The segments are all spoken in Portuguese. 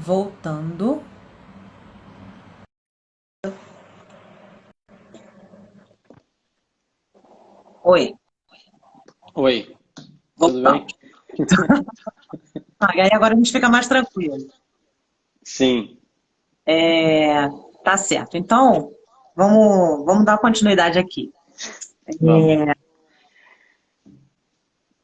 Voltando. Oi, Oi, tudo bem? voltamos. E aí agora a gente fica mais tranquilo. Sim, É, tá certo. Então, vamos dar continuidade aqui. vamos.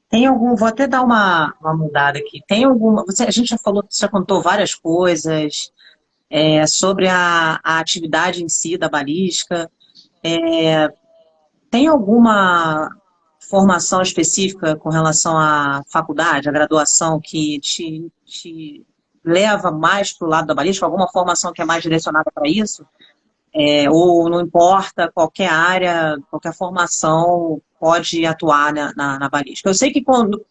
Tem algum, vou até dar uma mudada aqui. Tem alguma, a gente já falou, você já contou várias coisas sobre a atividade em si da balística. Tem alguma formação específica com relação à faculdade, à graduação, que te leva mais para o lado da balística? Alguma formação que é mais direcionada para isso? Ou não importa, qualquer área, qualquer formação pode atuar na balística. Eu sei que,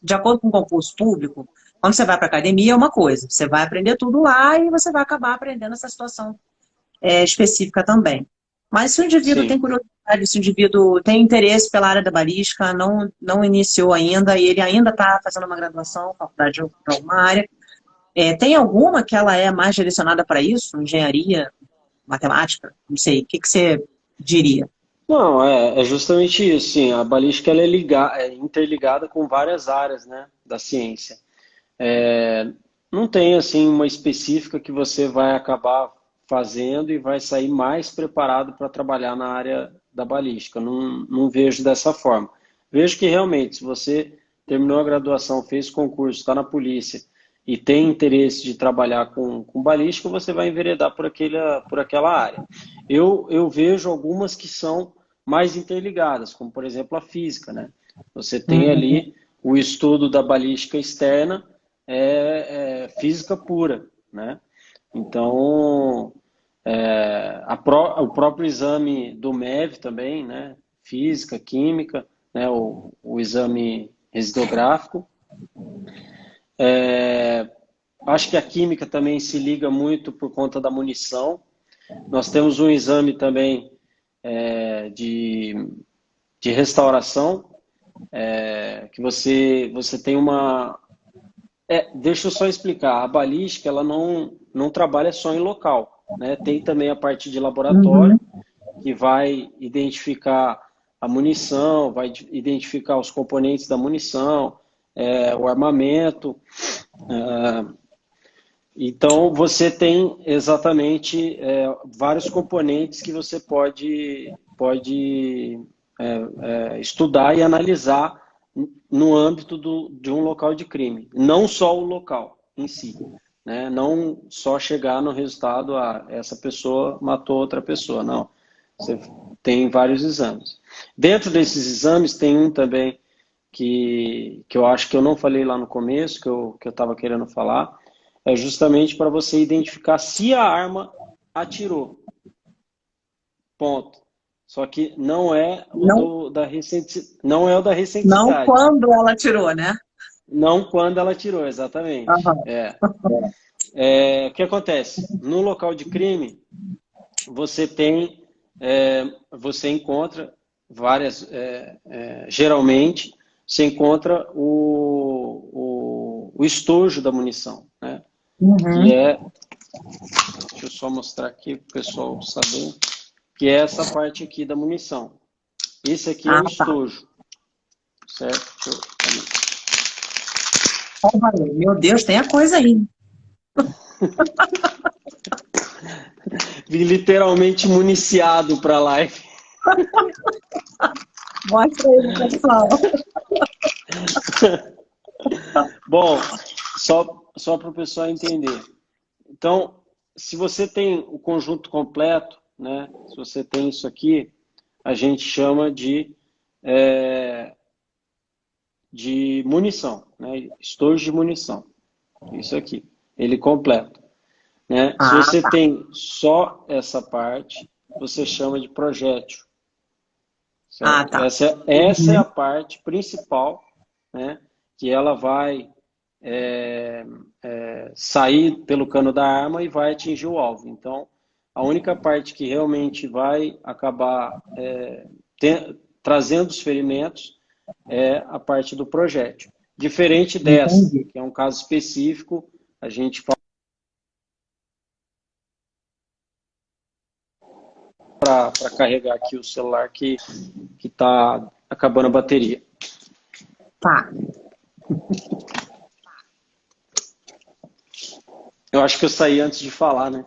de acordo com o concurso público, quando você vai para a academia é uma coisa, você vai aprender tudo lá e você vai acabar aprendendo essa situação específica também. Mas se o indivíduo tem Sim, curiosidade, se o indivíduo tem interesse pela área da balística, não iniciou ainda, e ele ainda está fazendo uma graduação, faculdade de alguma área, tem alguma que ela é mais direcionada para isso? Engenharia, matemática? Não sei, o que que você diria? não, é justamente isso, sim. A balística ela é interligada com várias áreas, né, da ciência. É, não tem assim uma específica que você vai acabar fazendo e vai sair mais preparado para trabalhar na área da balística. Não vejo dessa forma. Vejo que realmente, se você terminou a graduação, fez concurso, está na polícia e tem interesse de trabalhar com balística, você vai enveredar por aquela área. Eu vejo algumas que são mais interligadas, como por exemplo a física, né? Você tem Uhum. ali o estudo da balística externa, é física pura, né? Então, o próprio exame do MEV também, né? Física, química, né? O exame residográfico. Acho que a química também se liga muito por conta da munição. Nós temos um exame também é, de, de restauração, que você tem uma. Deixa eu só explicar. A balística ela não trabalha só em local, né? Tem também a parte de Uhum. laboratório, que vai identificar a munição, vai identificar os componentes da munição, o armamento. Então, você tem exatamente vários componentes que você pode estudar e analisar no âmbito de um local de crime. Não só o local em si. Né? Não só chegar no resultado, essa pessoa matou outra pessoa. Não. Você tem vários exames. Dentro desses exames, tem um também que eu acho que eu não falei lá no começo, que eu estava querendo falar, é justamente para você identificar se a arma atirou. Ponto. Só que não é Não, não é o da não recenticidade. quando ela tirou, né? Não quando ela atirou, exatamente. Aham. O que acontece? No local de crime, você tem, você encontra várias, geralmente, você encontra o estojo da munição, né? Que Uhum. é, deixa eu só mostrar aqui para o pessoal saber, que é essa parte aqui da munição. Esse aqui é Ah, o tá. estojo, certo? Ó, valeu. Meu Deus, tem a coisa aí. Vim literalmente municiado para a live. Mostra aí, pessoal. Bom, só para o pessoal entender. Então, se você tem o conjunto completo, né? Se você tem isso aqui, a gente chama é, de munição, né? Estojo de munição. Isso aqui, ele completo. Né? Se Ah, você tá. tem só essa parte, você chama de projétil, Ah, certo? tá. Essa é a Uhum. parte principal, né? Que ela vai sair pelo cano da arma e vai atingir o alvo. Então, a única parte que realmente vai acabar trazendo os ferimentos é a parte do projétil. Diferente dessa, Entendi. que é um caso específico, a gente para carregar aqui o celular que está acabando a bateria. Tá. Eu acho que eu saí antes de falar, né?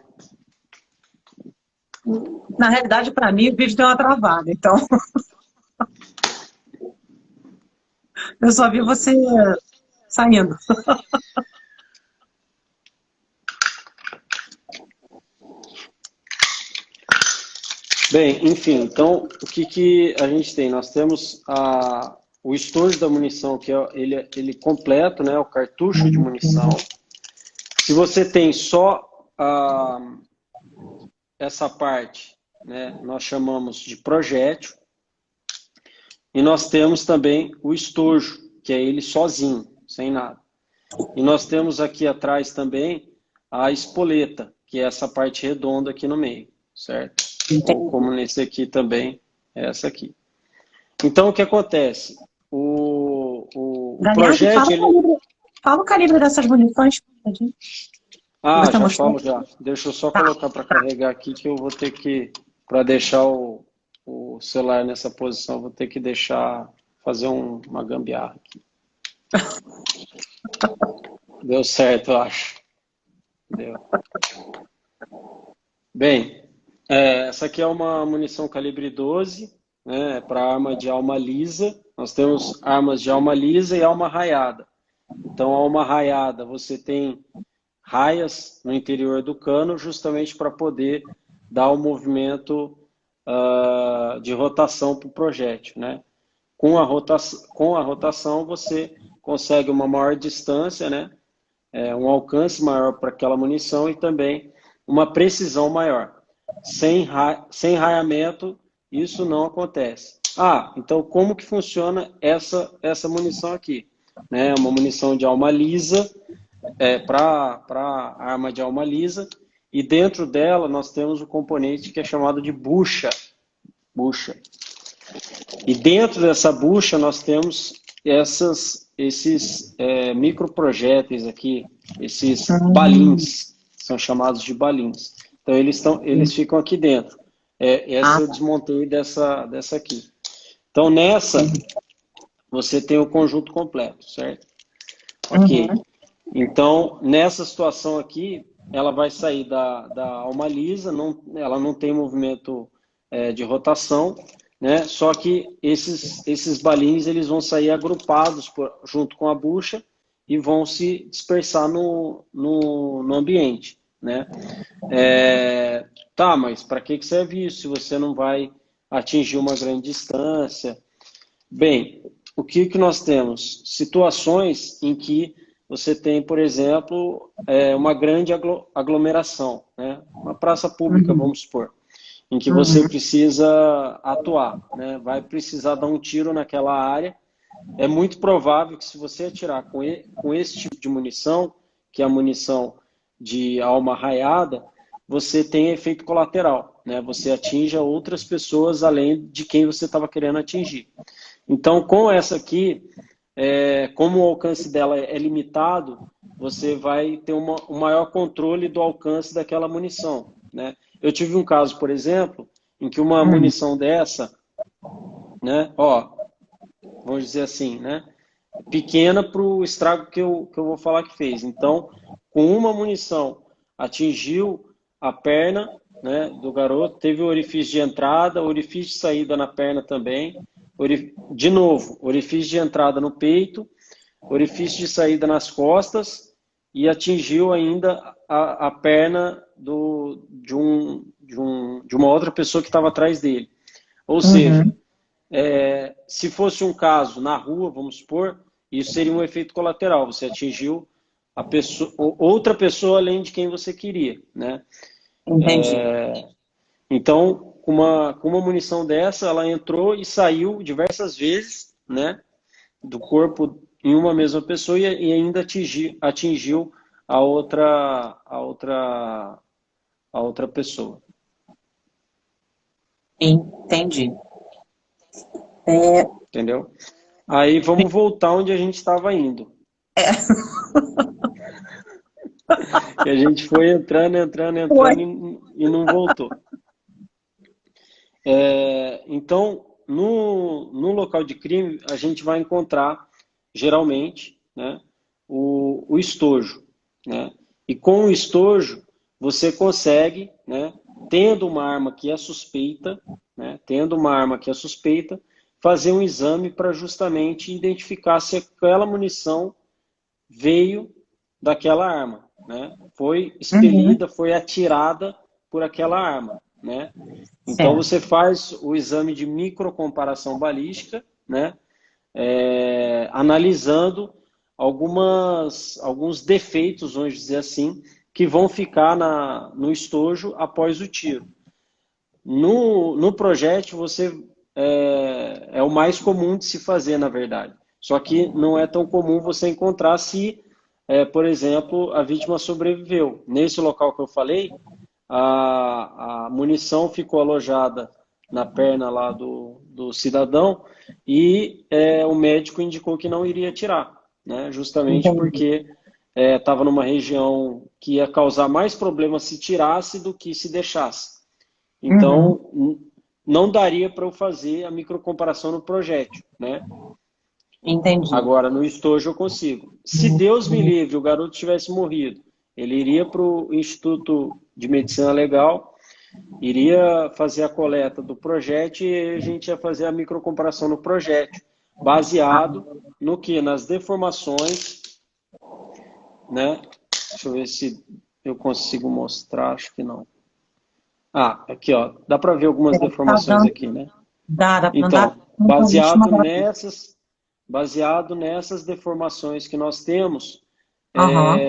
Na realidade, para mim, o vídeo deu uma travada, então eu só vi você saindo. Bem, enfim, então o que a gente tem? Nós temos o estojo da munição, que é ele completo, né? O cartucho de munição. Se você tem só essa parte, né? Nós chamamos de projétil. E nós temos também o estojo, que é ele sozinho, sem nada. E nós temos aqui atrás também a espoleta, que é essa parte redonda aqui no meio, certo? Como nesse aqui também, é essa aqui. Então, o que acontece? O projétil... Fala o calibre dessas munições. Já falo já. Deixa eu só colocar para carregar aqui, que eu vou ter que, para deixar o celular nessa posição, eu vou ter que fazer uma gambiarra aqui. Deu certo, eu acho. Deu. Bem, essa aqui é uma munição calibre 12, né, para arma de alma lisa. Nós temos armas de alma lisa e alma raiada. Então, a alma raiada, você tem raias no interior do cano, justamente para poder dar o movimento de rotação para o projétil, né? Com a rotação, você consegue uma maior distância, né? Um alcance maior para aquela munição e também uma precisão maior. Sem raiamento, isso não acontece. Então como que funciona essa munição aqui? Né? Uma munição de alma lisa, para arma de alma lisa, e dentro dela nós temos o componente que é chamado de bucha. E dentro dessa bucha nós temos esses microprojéteis aqui, esses balins, são chamados de balins. Então eles ficam aqui dentro. Essa eu desmontei dessa aqui. Então nessa você tem o conjunto completo, certo? Ok. Então nessa situação aqui, ela vai sair da alma lisa, ela não tem movimento de rotação, né? Só que esses balins eles vão sair agrupados junto com a bucha e vão se dispersar no ambiente, né? Mas para que serve isso se você não vai atingir uma grande distância? Bem, o que nós temos? Situações em que você tem, por exemplo, uma grande aglomeração, né? Uma praça pública, vamos supor, em que você precisa atuar, né? Vai precisar dar um tiro naquela área. É muito provável que se você atirar com esse tipo de munição, que é a munição de alma raiada, você tenha efeito colateral, né? Você atinja outras pessoas além de quem você estava querendo atingir. Então, com essa aqui, como o alcance dela é limitado, você vai ter um maior controle do alcance daquela munição, né? Eu tive um caso, por exemplo, em que uma munição dessa, né, vamos dizer assim, né, pequena para o estrago que eu vou falar que fez. Então, com uma munição, atingiu a perna, né, do garoto, teve o orifício de entrada, orifício de saída na perna também, de novo, orifício de entrada no peito, orifício de saída nas costas e atingiu ainda a perna de uma outra pessoa que estava atrás dele. Ou seja, se fosse um caso na rua, vamos supor, isso seria um efeito colateral. Você atingiu outra pessoa além de quem você queria, né? Entendi. Então, com uma munição dessa, ela entrou e saiu diversas vezes, né, do corpo em uma mesma pessoa e ainda atingiu a outra pessoa. Entendi. Entendeu? Aí vamos voltar onde a gente estava indo. E a gente foi entrando Foi. e não voltou. Então, no local de crime, a gente vai encontrar, geralmente, né, o estojo, né? E com o estojo, você consegue, né, tendo uma arma que é suspeita, né, tendo uma arma que é suspeita, fazer um exame para justamente identificar se aquela munição veio daquela arma, né? Foi Uhum. expelida, foi atirada por aquela arma, né? Então Certo. você faz o exame de microcomparação balística, né? Analisando alguns defeitos, vamos dizer assim, que vão ficar no estojo após o tiro. No projétil, é o mais comum de se fazer, na verdade. Só que não é tão comum você encontrar se, por exemplo, a vítima sobreviveu. Nesse local que eu falei, a munição ficou alojada na perna lá do cidadão e o médico indicou que não iria tirar, né? Justamente Entendi. porque estava numa região que ia causar mais problemas se tirasse do que se deixasse. Uhum. Então, não daria para eu fazer a microcomparação no projétil, né? Entendi. Agora, no estojo eu consigo. Se Deus me livre, o garoto tivesse morrido, ele iria para o Instituto de Medicina Legal, iria fazer a coleta do projétil e a gente ia fazer a microcomparação no projétil, Ah, baseado no que? Nas deformações, né? Deixa eu ver se eu consigo mostrar, acho que não. Ah, aqui ó, dá para ver algumas tá deformações dando, aqui, né? não dá Então, muita vítima agora. baseado nessas deformações que nós temos, Aham.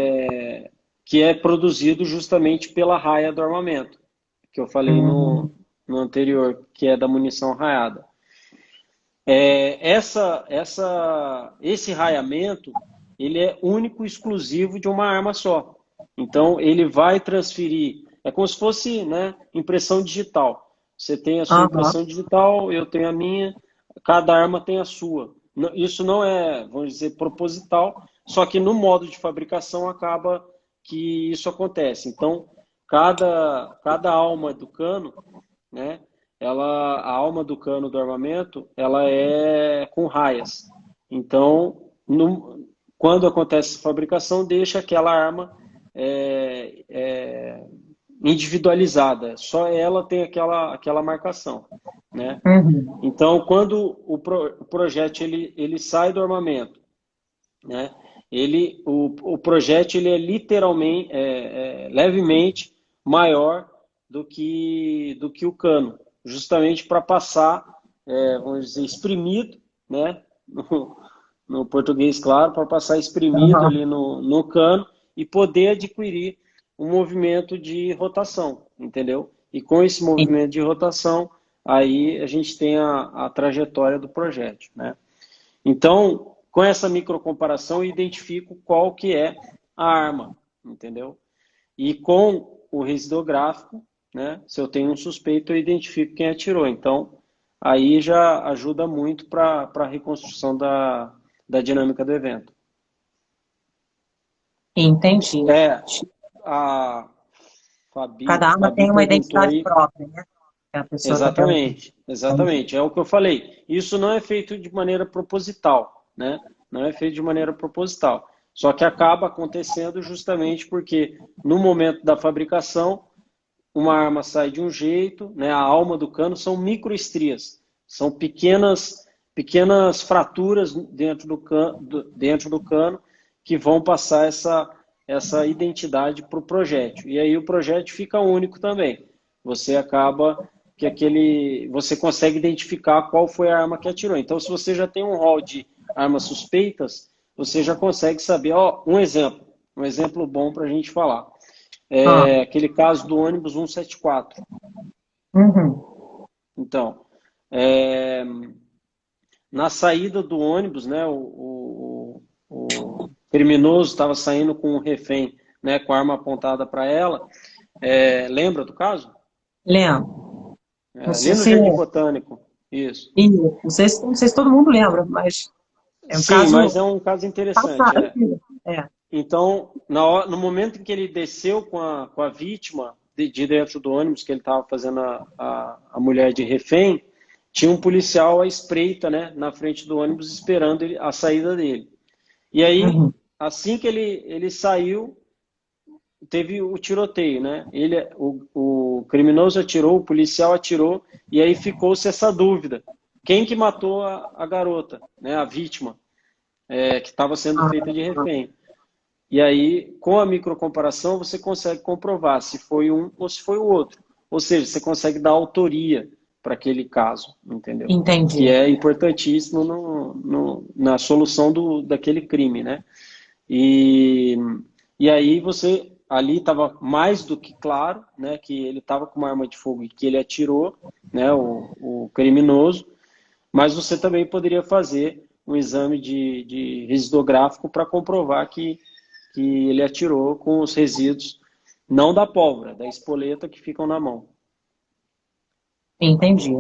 que é produzido justamente pela raia do armamento, que eu falei Uhum. no anterior, que é da munição raiada. Esse raiamento, ele é único e exclusivo de uma arma só. Então, ele vai transferir, é como se fosse, né, impressão digital. Você tem a sua Aham. impressão digital, eu tenho a minha, cada arma tem a sua. Isso não é, vamos dizer, proposital, só que no modo de fabricação acaba que isso acontece. Então, cada alma do cano, né, a alma do cano do armamento, ela é com raias. Então, quando acontece a fabricação, deixa aquela arma é, é, individualizada. Só ela tem aquela marcação, né? Uhum. Então, quando o projétil ele sai do armamento, né? O projétil ele é literalmente, levemente maior do que o cano, justamente para passar, vamos dizer, espremido, né? No português, claro, para passar espremido Aham. ali no cano e poder adquirir um movimento de rotação, entendeu? E com esse movimento de rotação, aí a gente tem a trajetória do projétil, né? Então, com essa microcomparação, eu identifico qual que é a arma, entendeu? E com o residográfico, né, se eu tenho um suspeito, eu identifico quem atirou. Então, aí já ajuda muito para a reconstrução da dinâmica do evento. Entendi. É, a Cada arma Fabi tem uma perguntou identidade aí. própria, né? Que a pessoa está perguntando. Exatamente, exatamente. É o que eu falei. Isso não é feito de maneira proposital, né? Não é feito de maneira proposital. Só que acaba acontecendo justamente porque no momento da fabricação, uma arma sai de um jeito, né? A alma do cano são microestrias, são pequenas fraturas dentro do cano que vão passar essa identidade para o projétil. E aí o projétil fica único também. Você acaba você consegue identificar qual foi a arma que atirou. Então, se você já tem um rol de armas suspeitas, você já consegue saber, ó, um exemplo bom para a gente falar. Ah, Aquele caso do ônibus 174. uhum. Então, é, na saída do ônibus, né, o criminoso estava saindo com um refém, né, com a arma apontada para ela. Lembra do caso? Lembro. Não sei Ali no se, Jardim Botânico. Isso. não sei se todo mundo lembra, mas é um Sim, mas caso é um caso interessante. passado. É. Então, no momento em que ele desceu com a vítima, de dentro do ônibus, que ele estava fazendo a mulher de refém, tinha um policial à espreita, né, na frente do ônibus esperando a saída dele. E aí, Uhum. assim que ele saiu, teve o tiroteio, né? O criminoso atirou, o policial atirou, e aí ficou-se essa dúvida. Quem que matou a garota, né, a vítima, que estava sendo feita de refém? E aí, com a microcomparação, você consegue comprovar se foi um ou se foi o outro. Ou seja, você consegue dar autoria para aquele caso, entendeu? Entendi. Que é importantíssimo na solução daquele crime, né? E, e aí você ali estava mais do que claro, né, que ele estava com uma arma de fogo e que ele atirou, né, o criminoso, mas você também poderia fazer um exame de residográfico para comprovar que ele atirou com os resíduos, não da pólvora, da espoleta que ficam na mão. Entendi.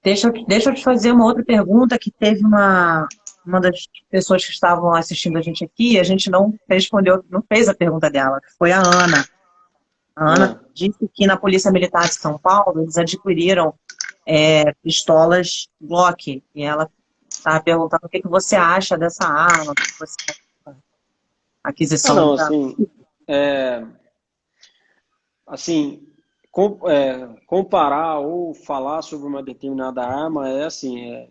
Deixa eu te fazer uma outra pergunta que teve uma das pessoas que estavam assistindo a gente aqui, e a gente não respondeu, não fez a pergunta dela, que foi a Ana. A Ana Ah, disse que na Polícia Militar de São Paulo eles adquiriram pistolas Glock, e ela estava perguntando o que que você acha dessa arma, o que que você acha da aquisição não, da... é, assim, comparar ou falar sobre uma determinada arma é assim,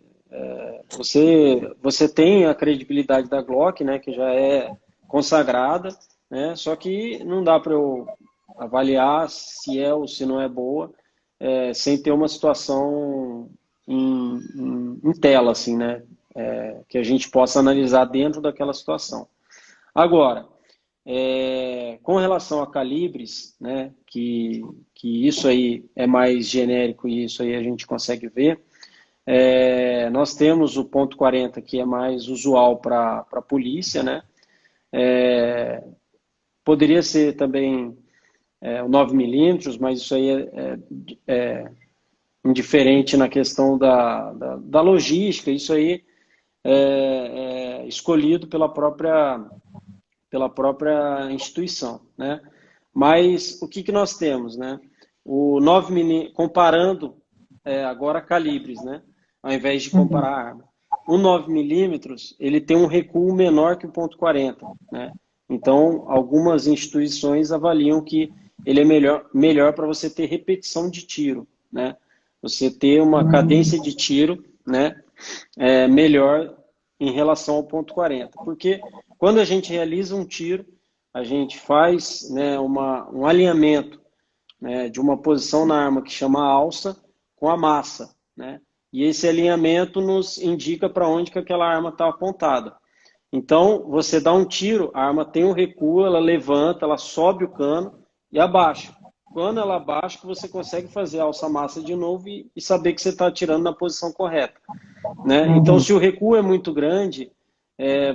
você tem a credibilidade da Glock, né, que já é consagrada, né, só que não dá para eu avaliar se é ou se não é boa, sem ter uma situação em tela, assim, né, que a gente possa analisar dentro daquela situação. Agora, com relação a calibres, né, que isso aí é mais genérico e isso aí a gente consegue ver, nós temos o ponto .40 que é mais usual para a polícia, né? Poderia ser também o 9 milímetros, mas isso aí é indiferente na questão da logística, isso aí é escolhido pela própria instituição, né? Mas o que nós temos, né? O 9 milímetros, comparando agora calibres, né? Ao invés de Uhum. comparar arma. O 9 milímetros, ele tem um recuo menor que o ponto .40, né? Então, algumas instituições avaliam que ele é melhor para você ter repetição de tiro, né? Você ter uma cadência de tiro, né? Melhor em relação ao ponto .40. Porque quando a gente realiza um tiro, a gente faz, né, um alinhamento, né, de uma posição na arma que chama alça com a massa, né? E esse alinhamento nos indica para onde que aquela arma está apontada. Então, você dá um tiro, a arma tem um recuo, ela levanta, ela sobe o cano e abaixa. Quando ela abaixa, você consegue fazer a alça-massa de novo e saber que você está atirando na posição correta, né? Então, Uhum. se o recuo é muito grande,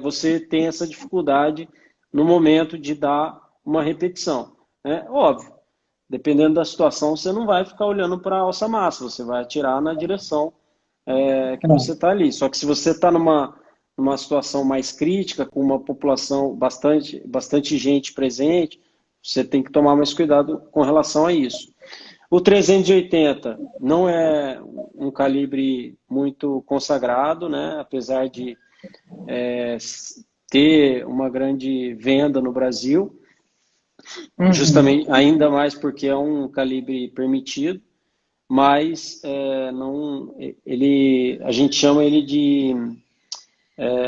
você tem essa dificuldade no momento de dar uma repetição, né? Óbvio, dependendo da situação, você não vai ficar olhando para a alça-massa, você vai atirar na direção que você está ali. Só que se você está numa situação mais crítica, com uma população bastante gente presente, você tem que tomar mais cuidado com relação a isso. O 380 não é um calibre muito consagrado, né? Apesar de ter uma grande venda no Brasil, Uhum. justamente ainda mais porque é um calibre permitido, mas não, a gente chama ele de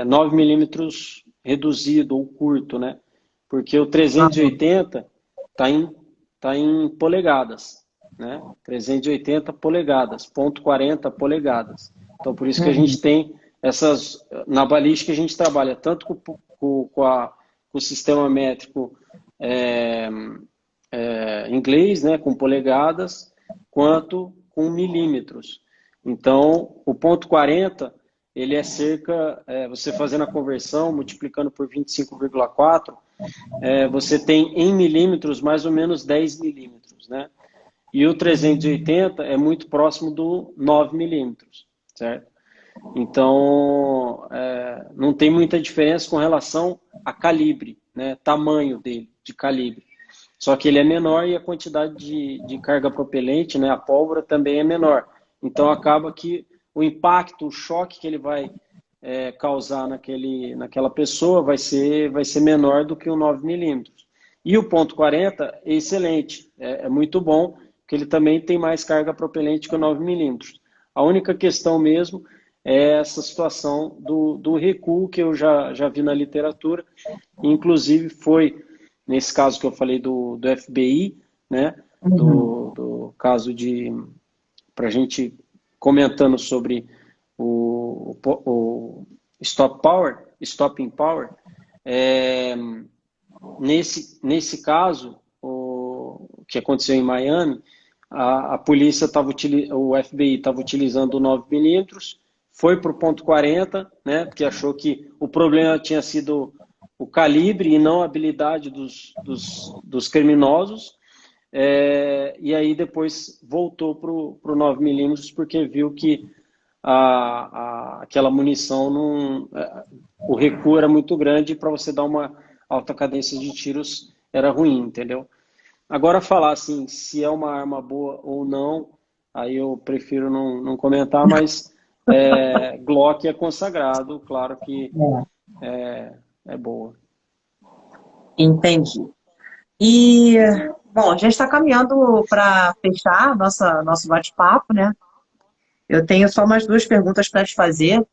9 milímetros reduzido ou curto, né? Porque o Uhum. 380 tá em polegadas, né? 380 polegadas, ponto .40 polegadas. Então, por isso que a Uhum. gente tem na balística a gente trabalha tanto com o sistema métrico é, inglês, né, com polegadas, quanto com milímetros. Então, o ponto .40 ele é cerca, você fazendo a conversão, multiplicando por 25,4, você tem em milímetros mais ou menos 10 milímetros, né? E o 380 é muito próximo do 9 milímetros, certo? Então, não tem muita diferença com relação a calibre, né? Tamanho dele, de calibre. Só que ele é menor e a quantidade de carga propelente, né, a pólvora, também é menor. Então acaba que o impacto, o choque que ele vai causar naquela pessoa vai ser menor do que o 9 milímetros. E o ponto 40 é excelente, é muito bom, porque ele também tem mais carga propelente que o 9 milímetros. A única questão mesmo é essa situação do recuo que eu já vi na literatura, inclusive foi nesse caso que eu falei do FBI, né, Uhum. do caso de, para a gente comentando sobre o stopping power, é, nesse caso, o que aconteceu em Miami, a polícia estava o FBI estava utilizando o 9 milímetros, foi para o ponto 40, né, porque achou que o problema tinha sido o calibre e não a habilidade dos criminosos, e aí depois voltou para o 9 milímetros porque viu que aquela munição, não, o recuo era muito grande para você dar uma alta cadência de tiros era ruim, entendeu? Agora falar assim, se é uma arma boa ou não, aí eu prefiro não comentar, mas Glock é consagrado, claro que É, é boa. entendi. E, bom, a gente está caminhando para fechar nosso bate-papo, né? Eu tenho só mais duas perguntas para te fazer, Beleza?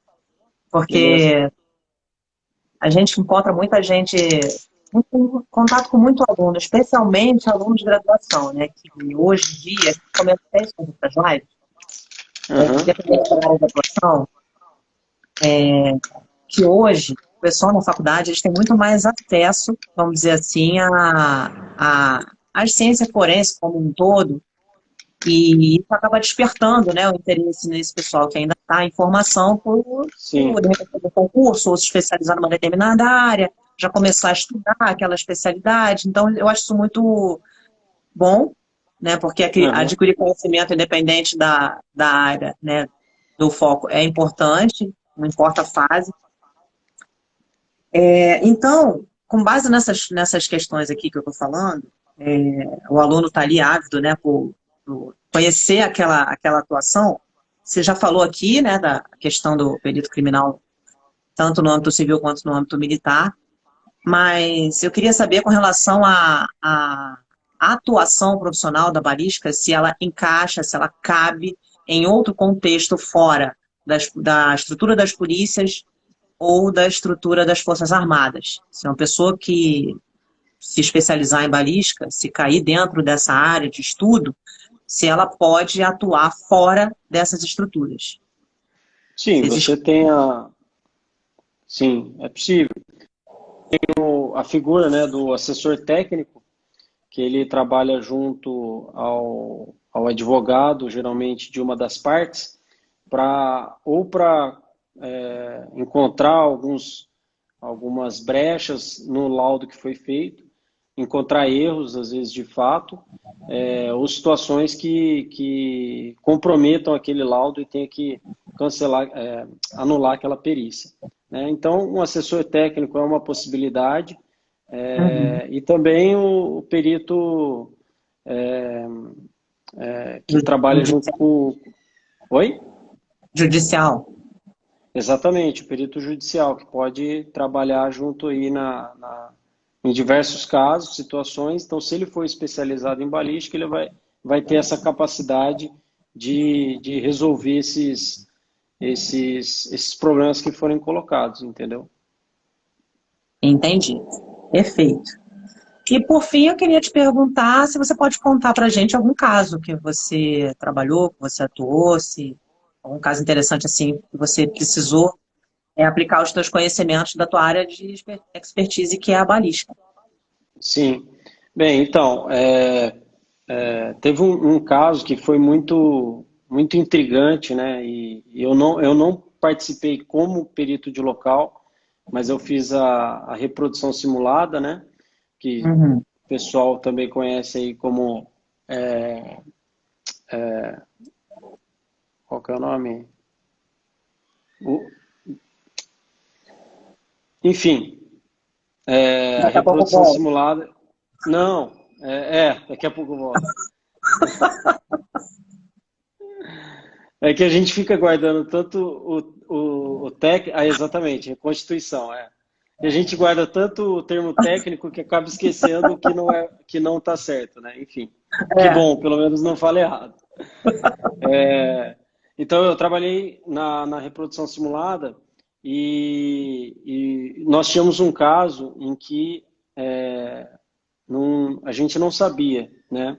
porque a gente encontra muita gente, muito contato com muito aluno, especialmente alunos de graduação, né? Que hoje em dia, a gente começa até isso nas outras lives, Uhum. independente da área de atuação, que hoje o pessoal na faculdade eles têm muito mais acesso, vamos dizer assim, à ciência forense como um todo, e isso acaba despertando, né, o interesse nesse pessoal que ainda está em formação de Sim. repente, fazer concurso ou se especializar numa determinada área, já começar a estudar aquela especialidade. Então, eu acho isso muito bom, né, porque Uhum. adquirir conhecimento independente da área, né, do foco é importante, não importa a fase. Então, com base nessas questões aqui que eu estou falando, o aluno está ali ávido, né, por conhecer aquela atuação. Você já falou aqui, né, da questão do perito criminal, tanto no âmbito civil quanto no âmbito militar, mas eu queria saber com relação à atuação profissional da balística, se ela encaixa, se ela cabe em outro contexto fora da estrutura das polícias ou da estrutura das Forças Armadas. Se uma pessoa que se especializar em balística, se cair dentro dessa área de estudo, se ela pode atuar fora dessas estruturas. Sim, Se existe... você tem a. Sim, é possível. A figura, né, do assessor técnico, que ele trabalha junto ao advogado, geralmente de uma das partes, para encontrar algumas brechas no laudo que foi feito, encontrar erros, às vezes de fato, ou situações que comprometam aquele laudo e tenha que cancelar, anular aquela perícia, né? Então, um assessor técnico é uma possibilidade, Uhum. e também o perito é, que trabalha junto Judicial. com. Oi? Judicial. Exatamente, o perito judicial, que pode trabalhar junto aí em diversos casos, situações. Então, se ele for especializado em balística, ele vai ter essa capacidade de resolver esses problemas que forem colocados, entendeu? Entendi. Perfeito. E por fim, eu queria te perguntar se você pode contar para a gente algum caso que você trabalhou, que você atuou, se algum caso interessante assim que você precisou aplicar os seus conhecimentos da tua área de expertise, que é a balística. Sim. Bem, então, teve um caso que foi muito intrigante, né? E eu não participei como perito de local, mas eu fiz a reprodução simulada, né? Que Uhum. o pessoal também conhece aí como, é, qual que é o nome? O- enfim, a Daqui a pouco eu reprodução volto. simulada. Não. Daqui a pouco eu volto. É que a gente fica guardando tanto o técnico. Ah, exatamente, a Constituição, é. E a gente guarda tanto o termo técnico que acaba esquecendo que não está certo, né? Enfim, que É. bom, pelo menos não fala errado. Então eu trabalhei na reprodução simulada e nós tínhamos um caso em que a gente não sabia, né?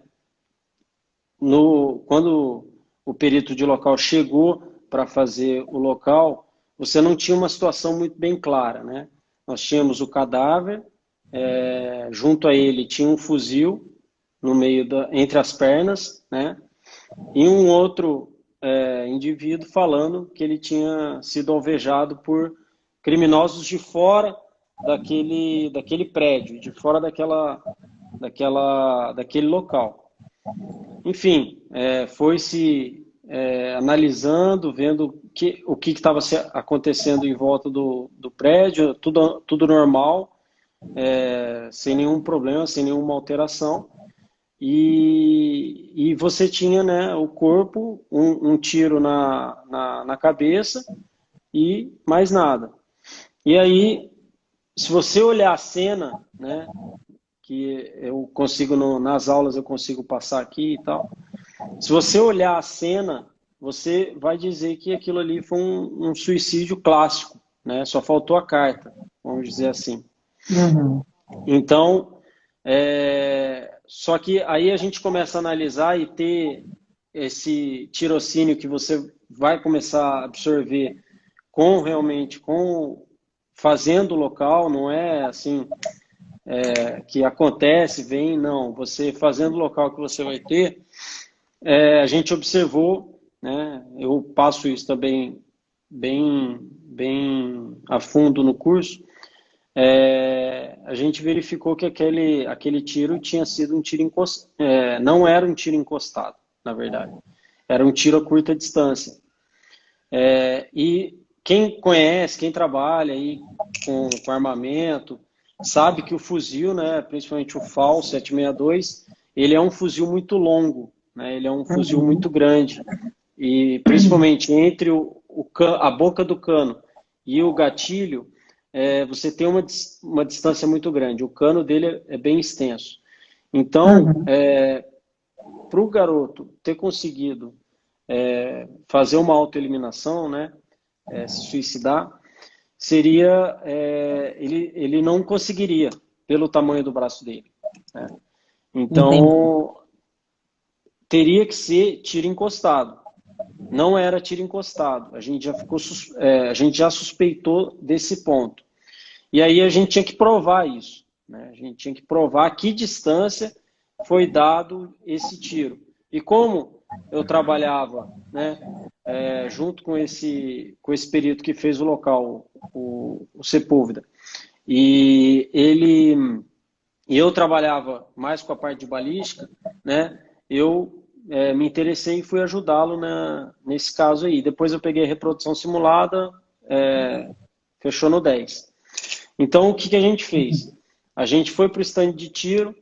Quando o perito de local chegou para fazer o local, você não tinha uma situação muito bem clara, né? Nós tínhamos o cadáver, junto a ele tinha um fuzil no meio entre as pernas, né? E um outro indivíduo falando que ele tinha sido alvejado por criminosos de fora daquele prédio, de fora daquele local. Enfim, foi-se analisando, vendo o que estava acontecendo em volta do prédio, tudo normal, sem nenhum problema, sem nenhuma alteração. E você tinha, né, o corpo, um tiro na cabeça e mais nada. E aí, se você olhar a cena, né, que eu consigo, nas aulas eu consigo passar aqui e tal, se você olhar a cena, você vai dizer que aquilo ali foi um suicídio clássico, né? Só faltou a carta, vamos dizer assim. Uhum. Então, só que aí a gente começa a analisar e ter esse tirocínio que você vai começar a absorver realmente fazendo o local, não é assim que acontece, vem, não. Você fazendo o local que você vai ter, a gente observou, né? Eu passo isso também bem a fundo no curso. A gente verificou que aquele tiro tinha sido um tiro encostado, não era um tiro encostado, na verdade. Era um tiro a curta distância. E quem conhece, quem trabalha aí com armamento, sabe que o fuzil, né, principalmente o FAL 762, ele é um fuzil muito longo, né, ele é um fuzil muito grande. E principalmente entre a boca do cano e o gatilho, você tem uma distância muito grande. O cano dele é bem extenso. Então, para o garoto ter conseguido fazer uma autoeliminação, né, se suicidar, seria ele não conseguiria pelo tamanho do braço dele, né? Entendi. Então teria que ser tiro encostado. Não era tiro encostado. A gente já suspeitou desse ponto. E aí a gente tinha que provar isso, né? A gente tinha que provar a que distância foi dado esse tiro. E como eu trabalhava, né, junto com esse perito que fez o local, o Sepúlveda, e eu trabalhava mais com a parte de balística, né, eu me interessei e fui ajudá-lo nesse caso aí. Depois eu peguei a reprodução simulada, fechou no 10. Então, o que a gente fez? A gente foi para o stand de tiro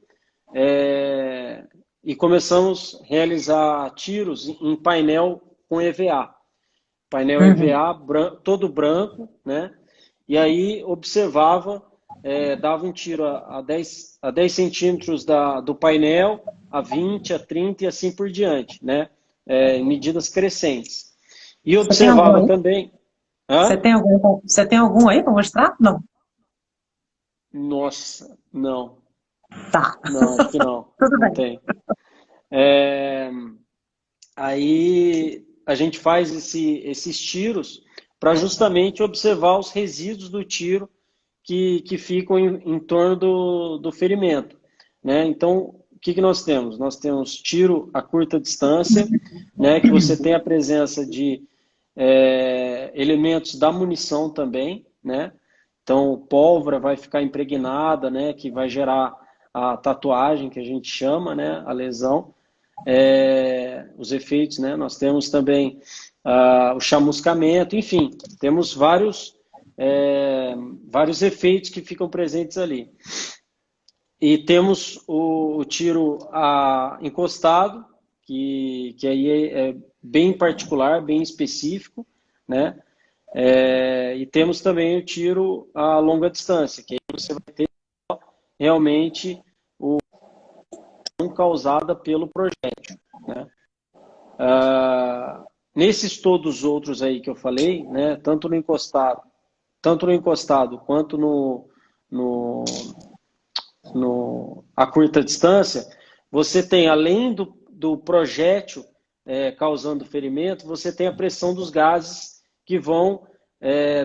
e começamos a realizar tiros em painel com EVA. Painel EVA todo branco, né? E aí observava, dava um tiro a 10 centímetros do painel, a 20, a 30 e assim por diante, né? Em medidas crescentes. E Você tem algum observava aí? também... Hã? Você tem algum aí para mostrar? Não. Nossa, não. Tá. Não, acho que não. Tudo Não bem. tem. Aí a gente faz esses tiros para justamente observar os resíduos do tiro que ficam em torno do ferimento, né? Então, o que nós temos? Nós temos tiro a curta distância, né? Que você tem a presença de elementos da munição também, né? Então, pólvora vai ficar impregnada, né? Que vai gerar a tatuagem que a gente chama, né? A lesão. Os efeitos, né? Nós temos também o chamuscamento, enfim, temos vários efeitos que ficam presentes ali. e temos o tiro encostado, que aí é bem particular, bem específico, né? E temos também o tiro a longa distância, que aí você vai ter realmente o causada pelo projétil, né? Nesses todos os outros aí que eu falei, né? Tanto no encostado quanto a curta distância, você tem, além do projétil causando ferimento, você tem a pressão dos gases que vão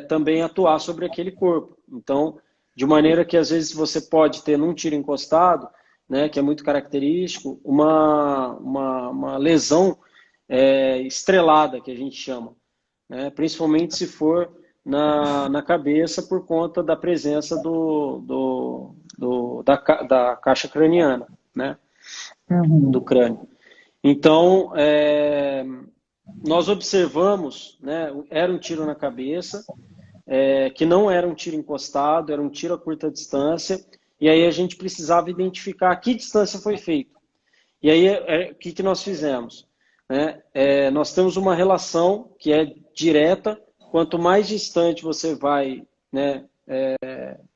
também atuar sobre aquele corpo. Então, de maneira que às vezes você pode ter num tiro encostado, né, que é muito característico, uma lesão estrelada, que a gente chama, né, principalmente se for na cabeça por conta da presença da caixa craniana, né, do crânio. Então, nós observamos, né, era um tiro na cabeça, que não era um tiro encostado, era um tiro a curta distância, e aí a gente precisava identificar a que distância foi feito. E aí, o que nós fizemos? Nós temos uma relação que é direta, quanto mais distante você vai, né,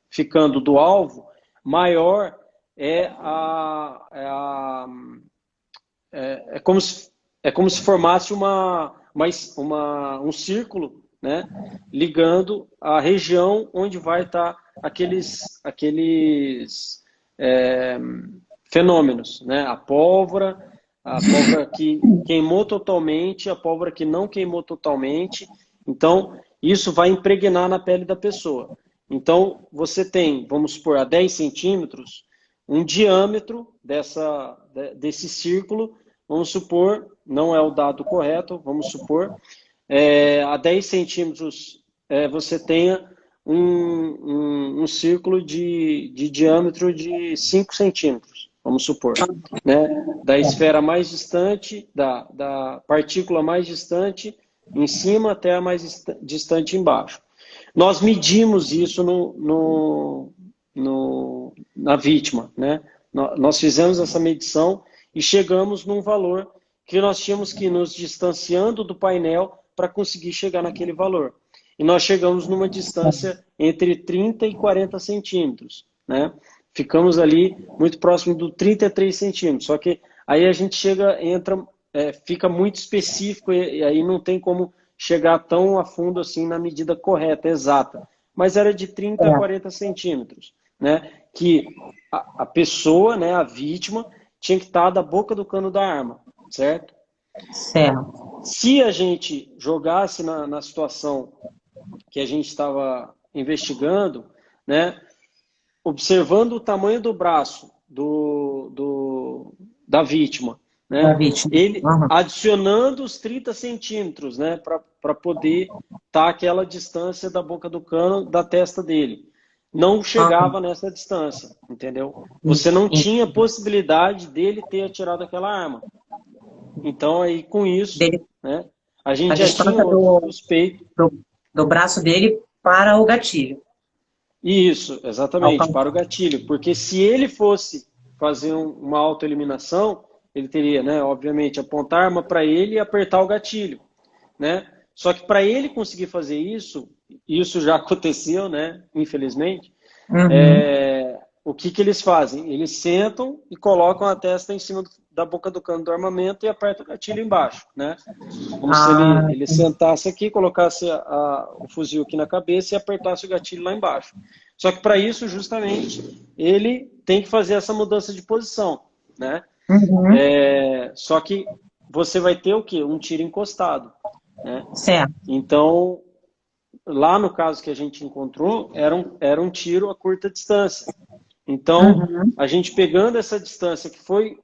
ficando do alvo, maior é como se formasse um círculo, né, ligando a região onde vai estar aqueles fenômenos, né, a pólvora que queimou totalmente, a pólvora que não queimou totalmente. Então, isso vai impregnar na pele da pessoa. Então, você tem, vamos supor, a 10 centímetros, um diâmetro desse círculo, vamos supor, não é o dado correto, vamos supor, a 10 centímetros você tenha um círculo de diâmetro de 5 centímetros, vamos supor, né? Da esfera mais distante, da partícula mais distante em cima até a mais distante embaixo. Nós medimos isso na vítima, né? Nós fizemos essa medição e chegamos num valor que nós tínhamos que ir nos distanciando do painel para conseguir chegar naquele valor. E nós chegamos numa distância entre 30 e 40 centímetros, né? Ficamos ali muito próximo do 33 centímetros, só que aí a gente fica muito específico e aí não tem como chegar tão a fundo assim na medida correta, exata. Mas era de 30 a 40 centímetros, né? Que a pessoa, né, a vítima, tinha que estar da boca do cano da arma, certo? Certo. Se a gente jogasse na situação que a gente estava investigando, né, observando o tamanho do braço da vítima, né, Da vítima. ele adicionando os 30 centímetros, né, para poder estar aquela distância da boca do cano da testa dele. Não chegava nessa distância, entendeu? Você não tinha possibilidade dele ter atirado aquela arma. Então, aí, com isso, né, a gente já tinha outro suspeito. Do braço dele para o gatilho. Isso, exatamente, para o gatilho. Porque se ele fosse fazer uma autoeliminação, ele teria, né, obviamente, apontar a arma para ele e apertar o gatilho, né? Só que para ele conseguir fazer isso já aconteceu, né, infelizmente, o que eles fazem? Eles sentam e colocam a testa em cima da boca do cano do armamento e apertam o gatilho embaixo, né? Como se ele sentasse aqui, colocasse o fuzil aqui na cabeça e apertasse o gatilho lá embaixo. Só que para isso, justamente, ele tem que fazer essa mudança de posição, né? Só que você vai ter o quê? Um tiro encostado, né? Certo. Então, lá no caso que a gente encontrou, era um tiro a curta distância. Então, a gente pegando essa distância que foi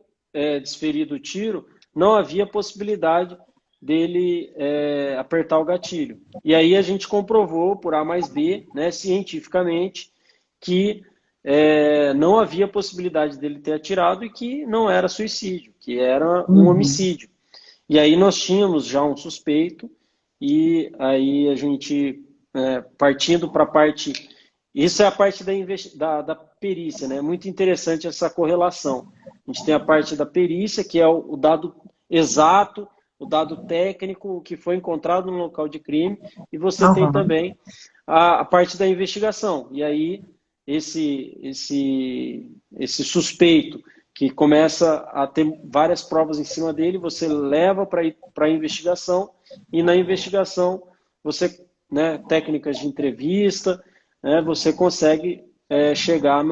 desferido o tiro, não havia possibilidade dele apertar o gatilho. E aí a gente comprovou por A mais B, né, cientificamente, que não havia possibilidade dele ter atirado e que não era suicídio, que era um homicídio. E aí nós tínhamos já um suspeito e aí a gente, partindo para a parte... Isso é a parte perícia, né? É muito interessante essa correlação. A gente tem a parte da perícia, que é o dado exato, o dado técnico que foi encontrado no local de crime, e você tem Aham. também a parte da investigação. E aí, esse suspeito que começa a ter várias provas em cima dele, você leva para a investigação, e na investigação você, né, técnicas de entrevista, né, você consegue chegar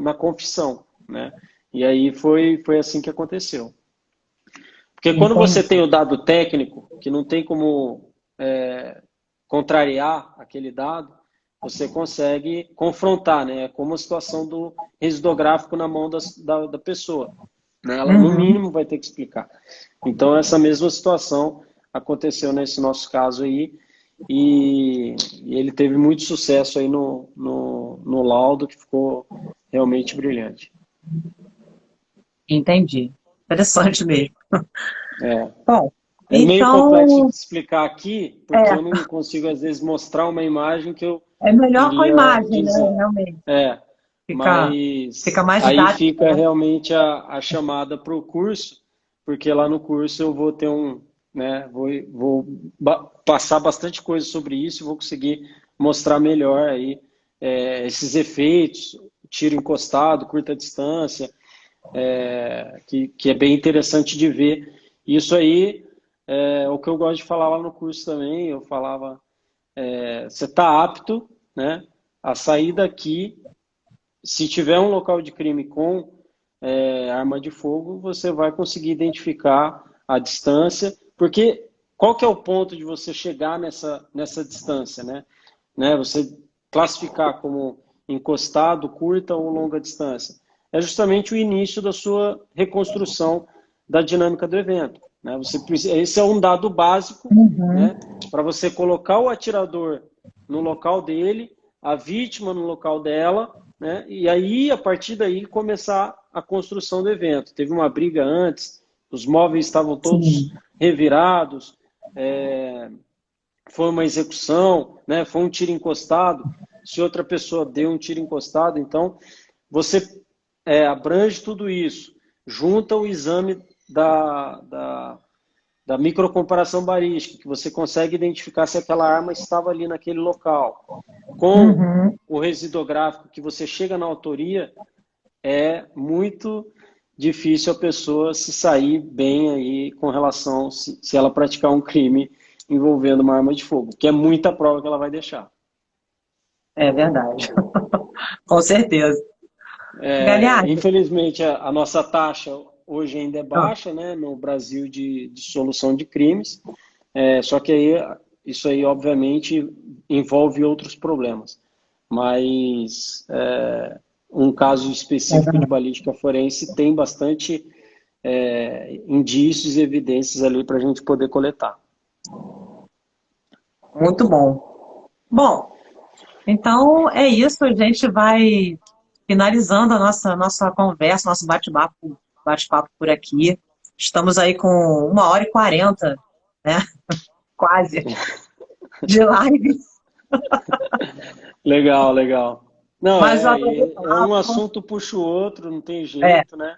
na confissão, né? E aí foi assim que aconteceu. Porque quando você Entendi. tem o dado técnico, que não tem como contrariar aquele dado, você consegue confrontar, né? É como a situação do residográfico na mão da pessoa, né? Ela, no Uhum. mínimo, vai ter que explicar. Então, essa mesma situação aconteceu nesse nosso caso aí, e ele teve muito sucesso aí no laudo, que ficou realmente brilhante. Entendi. Interessante mesmo. É, Bom, é meio complexo então, de explicar aqui, porque eu é, não consigo, às vezes, mostrar uma imagem que eu é melhor com a iria imagem, né? dizer. Realmente. É, Fica mas mais aí didático, fica né? realmente a chamada para o curso, porque lá no curso eu vou ter né, passar bastante coisa sobre isso, e vou conseguir mostrar melhor aí esses efeitos, tiro encostado, curta distância, que é bem interessante de ver. Isso aí é o que eu gosto de falar lá no curso também. Eu falava, você está apto, né, a sair daqui. Se tiver um local de crime com arma de fogo, você vai conseguir identificar a distância, porque qual que é o ponto de você chegar nessa distância, né? Você classificar como encostado, curta ou longa distância. É justamente o início da sua reconstrução da dinâmica do evento, né? Esse é um dado básico, Uhum. né? Para você colocar o atirador no local dele, a vítima no local dela, né? E aí, a partir daí, começar a construção do evento. Teve uma briga antes, os móveis estavam todos Sim. revirados, foi uma execução, né? Foi um tiro encostado, se outra pessoa deu um tiro encostado, então você abrange tudo isso, junta o exame da microcomparação balística, que você consegue identificar se aquela arma estava ali naquele local, com Uhum. o residográfico, que você chega na autoria, é muito difícil a pessoa se sair bem aí com relação se ela praticar um crime envolvendo uma arma de fogo, que é muita prova que ela vai deixar. É verdade. Com certeza. Galhardo, Infelizmente, a nossa taxa hoje ainda é ah, baixa, né, no Brasil de solução de crimes, só que aí, isso aí, obviamente, envolve outros problemas. Mas um caso é específico de verdade. balística forense tem bastante indícios e evidências ali para a gente poder coletar. Muito bom. Bom, então é isso. A gente vai finalizando a nossa conversa, nosso bate-papo por aqui. Estamos aí com 1h40, né? Quase, de live. Legal, legal. Não, Mas eu adorei o é um papo. assunto puxa o outro, não tem É, jeito, né?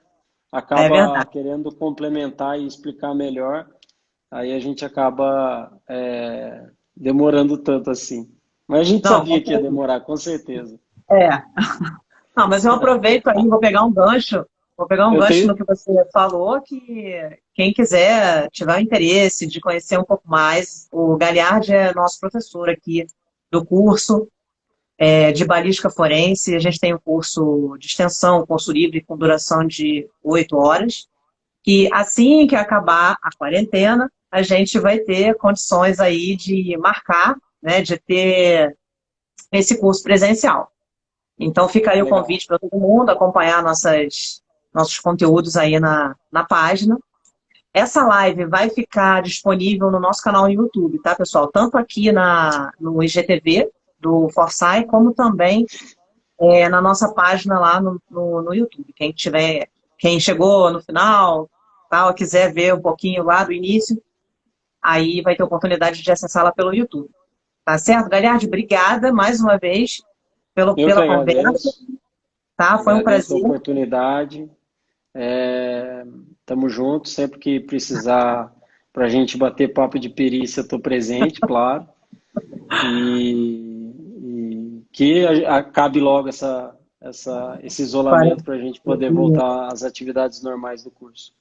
é Acaba verdade. querendo complementar e explicar melhor, aí a gente acaba demorando tanto assim. Mas a gente Não, com sabia que ia certeza. demorar, com certeza. É. Não, mas eu aproveito aí, vou pegar um Eu gancho no tenho. que você falou, que quem quiser, tiver interesse de conhecer um pouco mais, o Galiardi é nosso professor aqui do curso de balística forense. A gente tem um curso de extensão, um curso livre com duração de 8 horas, e assim que acabar a quarentena, a gente vai ter condições aí de marcar, né, de ter esse curso presencial. Então fica aí o Legal. convite para todo mundo acompanhar nossos conteúdos aí na página. Essa live vai ficar disponível no nosso canal no YouTube, tá, pessoal? Tanto aqui no IGTV do Forsyth, como também na nossa página lá no YouTube. Quem chegou no final, tal, quiser ver um pouquinho lá do início, aí vai ter oportunidade de acessá-la pelo YouTube. Tá certo, Galhardo? Obrigada mais uma vez Eu que pela conversa. agradeço. tá? Foi um Agradeço a prazer. oportunidade. Tamo junto. Sempre que precisar para a gente bater papo de perícia, estou presente, claro. E que acabe logo esse isolamento para a gente poder voltar às atividades normais do curso.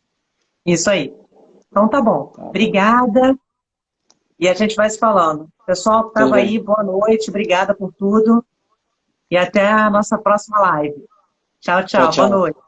Isso aí. Então tá bom. Tá bom. Obrigada. E a gente vai se falando. Pessoal que Tudo estava bem. aí, boa noite, obrigada por tudo. E até a nossa próxima live. Tchau, Tchau, tchau. Boa tchau. noite.